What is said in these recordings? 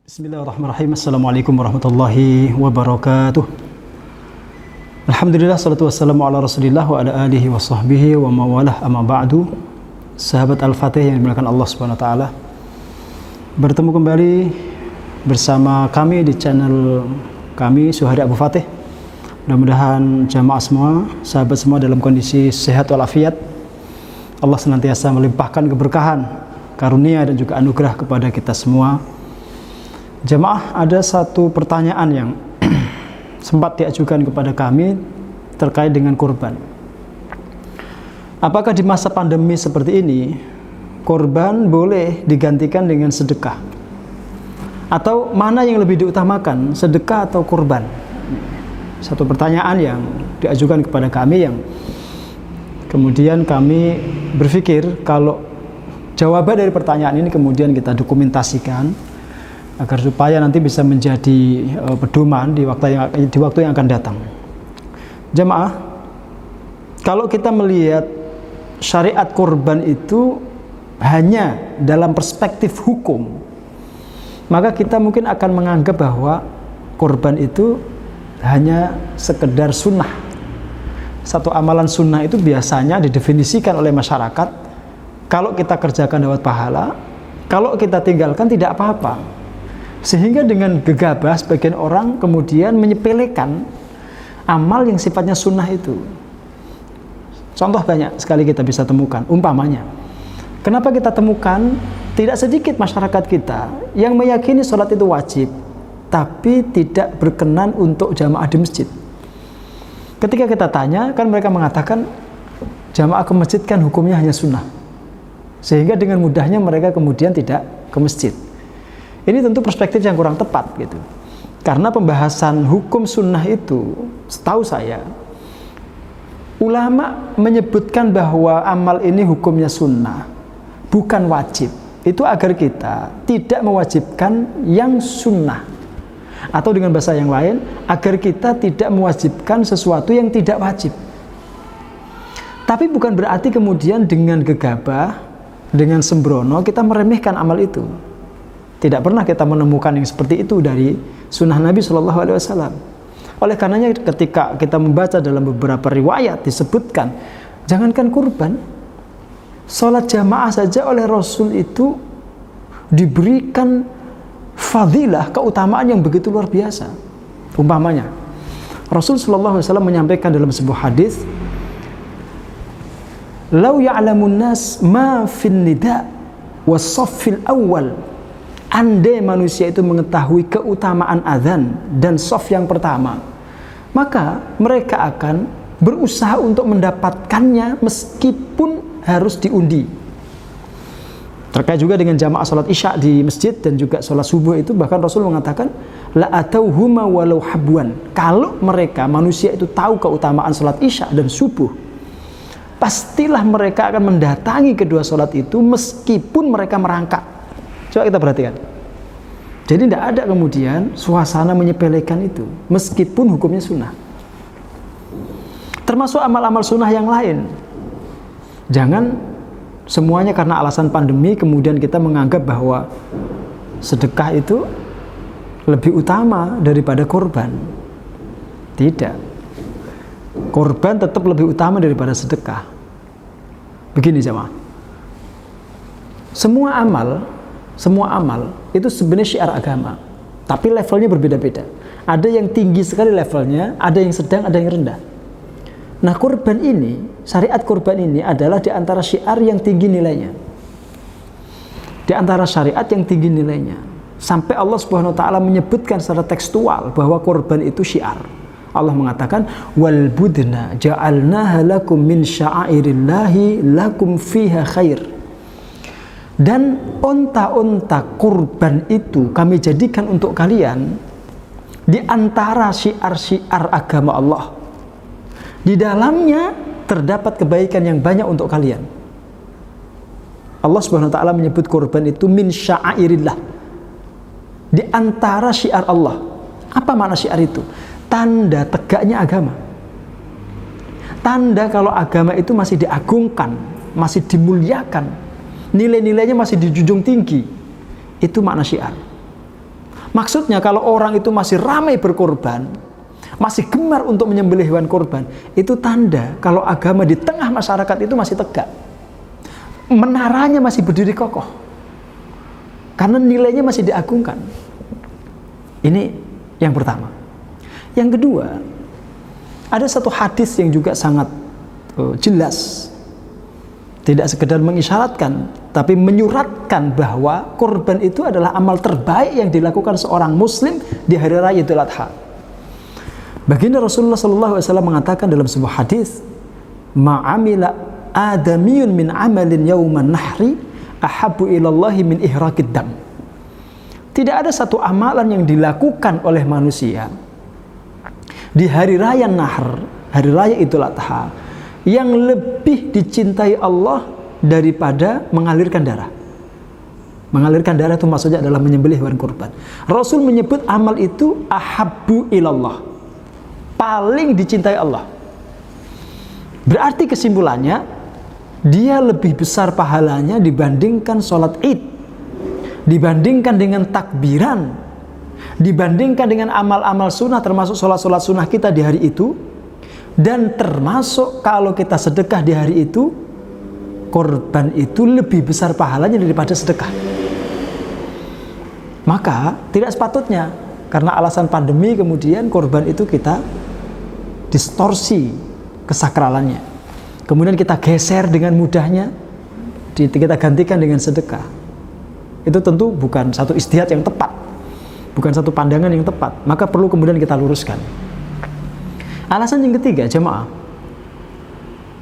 Bismillahirrahmanirrahim. Assalamualaikum warahmatullahi wabarakatuh. Alhamdulillah, salatu wassalamu ala rasulillah wa ala alihi wa sahbihi wa mawalah, amma ba'du. Sahabat Al-Fatih yang dimuliakan Allah subhanahu wa ta'ala, bertemu kembali bersama kami di channel kami Suhadi Abu Fatih. Mudah-mudahan jamaah semua, sahabat semua dalam kondisi sehat walafiat. Allah senantiasa melimpahkan keberkahan, karunia dan juga anugerah kepada kita semua. Jemaah, ada satu pertanyaan yang sempat diajukan kepada kami terkait dengan kurban. Apakah di masa pandemi seperti ini kurban boleh digantikan dengan sedekah? Atau mana yang lebih diutamakan, sedekah atau kurban? Satu pertanyaan yang diajukan kepada kami yang kemudian kami berpikir kalau jawaban dari pertanyaan ini kemudian kita dokumentasikan agar supaya nanti bisa menjadi pedoman di waktu yang akan datang. Jemaah, kalau kita melihat syariat kurban itu hanya dalam perspektif hukum, maka kita mungkin akan menganggap bahwa kurban itu hanya sekedar sunnah. Satu amalan sunnah itu biasanya didefinisikan oleh masyarakat, kalau kita kerjakan dapat pahala, kalau kita tinggalkan tidak apa-apa. Sehingga dengan gegabah sebagian orang kemudian menyepelekan amal yang sifatnya sunnah itu. Contoh banyak sekali kita bisa temukan. Umpamanya, kenapa kita temukan tidak sedikit masyarakat kita yang meyakini sholat itu wajib, tapi tidak berkenan untuk jamaah di masjid. Ketika kita tanya, kan mereka mengatakan jamaah ke masjid kan hukumnya hanya sunnah, sehingga dengan mudahnya mereka kemudian tidak ke masjid. Ini tentu perspektif yang kurang tepat gitu. Karena pembahasan hukum sunnah itu, setahu saya, ulama menyebutkan bahwa amal ini hukumnya sunnah, bukan wajib. Itu agar kita tidak mewajibkan yang sunnah. Atau dengan bahasa yang lain, agar kita tidak mewajibkan sesuatu yang tidak wajib. Tapi bukan berarti kemudian dengan gegabah, dengan sembrono kita meremehkan amal itu. Tidak pernah kita menemukan yang seperti itu dari sunnah Nabi SAW. Oleh karenanya ketika kita membaca dalam beberapa riwayat disebutkan, jangankan kurban, sholat jamaah saja oleh Rasul itu diberikan fadilah, keutamaan yang begitu luar biasa. Umpamanya, Rasul SAW menyampaikan dalam sebuah hadis, "Lau ya'lamun nas ma fin nida was saffil awal." Andai manusia itu mengetahui keutamaan azan dan shaf yang pertama, maka mereka akan berusaha untuk mendapatkannya meskipun harus diundi. Terkait juga dengan jamaah sholat isya di masjid dan juga sholat subuh itu, bahkan Rasul mengatakan la atauhuma walau habwan. Kalau mereka manusia itu tahu keutamaan sholat isya dan subuh, pastilah mereka akan mendatangi kedua sholat itu meskipun mereka merangkak. Coba kita perhatikan. Jadi tidak ada kemudian suasana menyepelekan itu, meskipun hukumnya sunnah. Termasuk amal-amal sunnah yang lain. Jangan semuanya karena alasan pandemi kemudian kita menganggap bahwa sedekah itu lebih utama daripada korban. Tidak. Korban tetap lebih utama daripada sedekah. Begini jemaah. Semua amal itu sebenarnya syiar agama, tapi levelnya berbeda-beda. Ada yang tinggi sekali levelnya, ada yang sedang, ada yang rendah. Nah, kurban ini, syariat kurban ini adalah di antara syiar yang tinggi nilainya. Di antara syariat yang tinggi nilainya. Sampai Allah Subhanahu wa taala menyebutkan secara tekstual bahwa kurban itu syiar. Allah mengatakan, "Wal budna ja'alnaha lakum min sya'airillahi lakum fiha khair." Dan onta-onta kurban itu kami jadikan untuk kalian di antara syiar-syiar agama Allah. Di dalamnya terdapat kebaikan yang banyak untuk kalian. Allah Subhanahu wa taala menyebut kurban itu min sya'airillah. Di antara syiar Allah. Apa makna syiar itu? Tanda tegaknya agama. Tanda kalau agama itu masih diagungkan, masih dimuliakan, nilai-nilainya masih dijunjung tinggi. Itu makna syiar. Maksudnya kalau orang itu masih ramai berkorban, masih gemar untuk menyembelih hewan korban, itu tanda kalau agama di tengah masyarakat itu masih tegak. Menaranya masih berdiri kokoh. Karena nilainya masih diagungkan. Ini yang pertama. Yang kedua, ada satu hadis yang juga sangat jelas. Tidak sekedar mengisyaratkan, tapi menyuratkan bahwa korban itu adalah amal terbaik yang dilakukan seorang muslim di hari raya Idul Adha. Baginda Rasulullah SAW mengatakan dalam sebuah hadis, "Ma'amila adamiyun min amalin yauman nahri ahabbu ilallahi min ihraqid dam." Tidak ada satu amalan yang dilakukan oleh manusia di hari raya Nahr, hari raya Idul Adha, yang lebih dicintai Allah daripada mengalirkan darah. Mengalirkan darah itu maksudnya adalah menyembelih hewan kurban. Rasul menyebut amal itu ahabbu ilallah, paling dicintai Allah. Berarti kesimpulannya, dia lebih besar pahalanya dibandingkan sholat id, dibandingkan dengan takbiran, dibandingkan dengan amal-amal sunnah, termasuk sholat-sholat sunnah kita di hari itu. Dan termasuk kalau kita sedekah di hari itu, korban itu lebih besar pahalanya daripada sedekah. Maka tidak sepatutnya karena alasan pandemi kemudian korban itu kita distorsi kesakralannya, kemudian kita geser dengan mudahnya, kita gantikan dengan sedekah. Itu tentu bukan satu ijtihad yang tepat, bukan satu pandangan yang tepat. Maka perlu kemudian kita luruskan. Alasan yang ketiga, jemaah,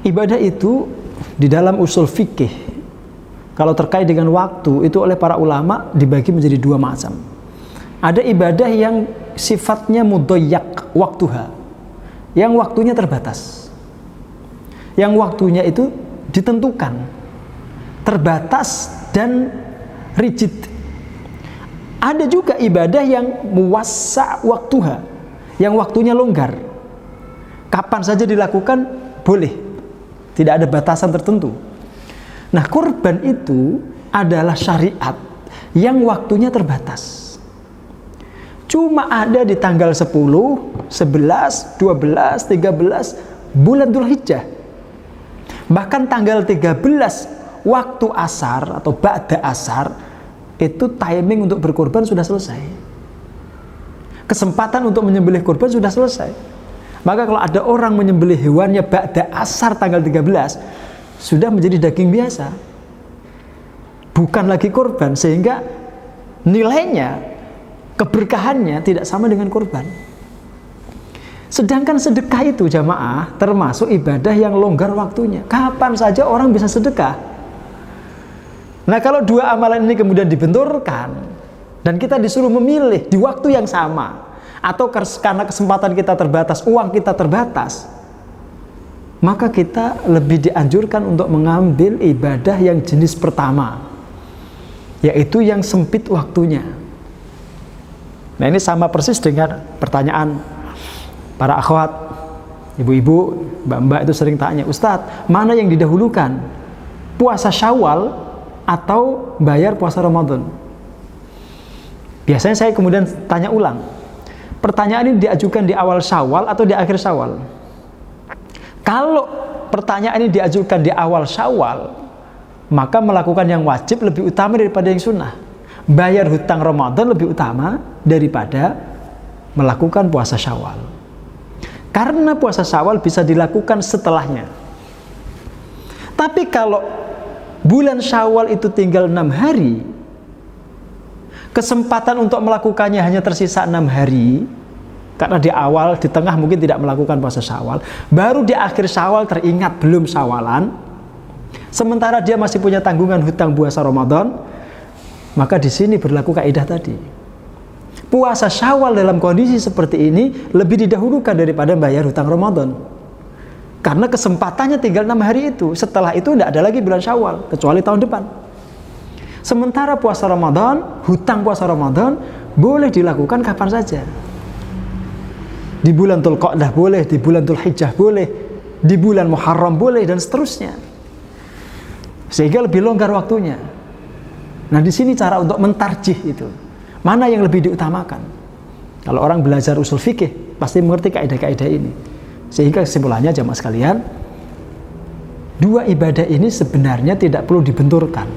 ibadah itu di dalam usul fikih, kalau terkait dengan waktu, itu oleh para ulama dibagi menjadi dua macam. Ada ibadah yang sifatnya mudayyak waktuha, yang waktunya terbatas, yang waktunya itu ditentukan, terbatas dan rigid. Ada juga ibadah yang muwassa waktuha, yang waktunya longgar, kapan saja dilakukan boleh, tidak ada batasan tertentu. Nah, kurban itu adalah syariat yang waktunya terbatas. Cuma ada di tanggal 10, 11, 12, 13 bulan Dzulhijjah. Bahkan tanggal 13 waktu asar atau ba'da asar, itu timing untuk berkorban sudah selesai. Kesempatan untuk menyembelih korban sudah selesai. Maka kalau ada orang menyembelih hewannya ba'da asar tanggal 13, sudah menjadi daging biasa, bukan lagi korban, sehingga nilainya, keberkahannya tidak sama dengan korban. Sedangkan sedekah itu, jamaah, termasuk ibadah yang longgar waktunya. Kapan saja orang bisa sedekah. Nah, kalau dua amalan ini kemudian dibenturkan dan kita disuruh memilih di waktu yang sama, atau karena kesempatan kita terbatas, uang kita terbatas, maka kita lebih dianjurkan untuk mengambil ibadah yang jenis pertama, yaitu yang sempit waktunya. Nah, ini sama persis dengan pertanyaan para akhwat, ibu-ibu, mbak-mbak itu sering tanya, "Ustadz, mana yang didahulukan? Puasa Syawal atau bayar puasa Ramadan?" Biasanya saya kemudian tanya ulang, pertanyaan ini diajukan di awal Syawal atau di akhir Syawal? Kalau pertanyaan ini diajukan di awal Syawal, maka melakukan yang wajib lebih utama daripada yang sunnah. Bayar hutang Ramadan lebih utama daripada melakukan puasa Syawal. Karena puasa Syawal bisa dilakukan setelahnya. Tapi kalau bulan Syawal itu tinggal 6 hari, kesempatan untuk melakukannya hanya tersisa 6 hari, karena di awal, di tengah mungkin tidak melakukan puasa Syawal, baru di akhir Syawal teringat belum Syawalan, sementara dia masih punya tanggungan hutang puasa Ramadan, maka di sini berlaku kaidah tadi. Puasa Syawal dalam kondisi seperti ini lebih didahulukan daripada bayar hutang Ramadan, karena kesempatannya tinggal 6 hari itu. Setelah itu tidak ada lagi bulan Syawal kecuali tahun depan. Sementara puasa Ramadan, hutang puasa Ramadan boleh dilakukan kapan saja. Di bulan Dzulqa'dah boleh, di bulan Dzulhijjah boleh, di bulan Muharram boleh, dan seterusnya. Sehingga lebih longgar waktunya. Nah, di sini cara untuk mentarjih itu, Mana yang lebih diutamakan? Kalau orang belajar usul fikih pasti mengerti kaidah-kaidah ini. Sehingga kesimpulannya jamaah sekalian, dua ibadah ini sebenarnya tidak perlu dibenturkan,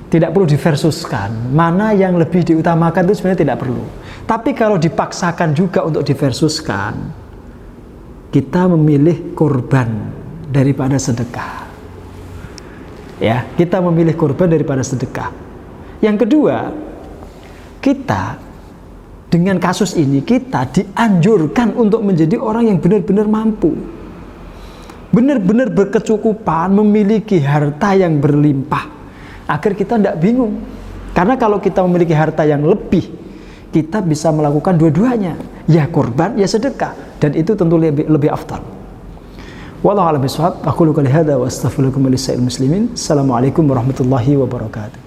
tidak perlu diversuskan. Mana yang lebih diutamakan itu sebenarnya tidak perlu. Tapi kalau dipaksakan juga untuk diversuskan, kita memilih korban daripada sedekah. Ya, kita memilih korban daripada sedekah. Yang kedua, kita dengan kasus ini kita dianjurkan untuk menjadi orang yang benar-benar mampu, benar-benar berkecukupan, memiliki harta yang berlimpah, agar kita tidak bingung. Karena kalau kita memiliki harta yang lebih, kita bisa melakukan dua-duanya, ya korban, ya sedekah, dan itu tentu lebih afdal. Wallahu a'lam bishawab. Aqulu qouli hadza wa astaghfirullaha li wa lisa'il muslimin. Assalamualaikum warahmatullahi wabarakatuh.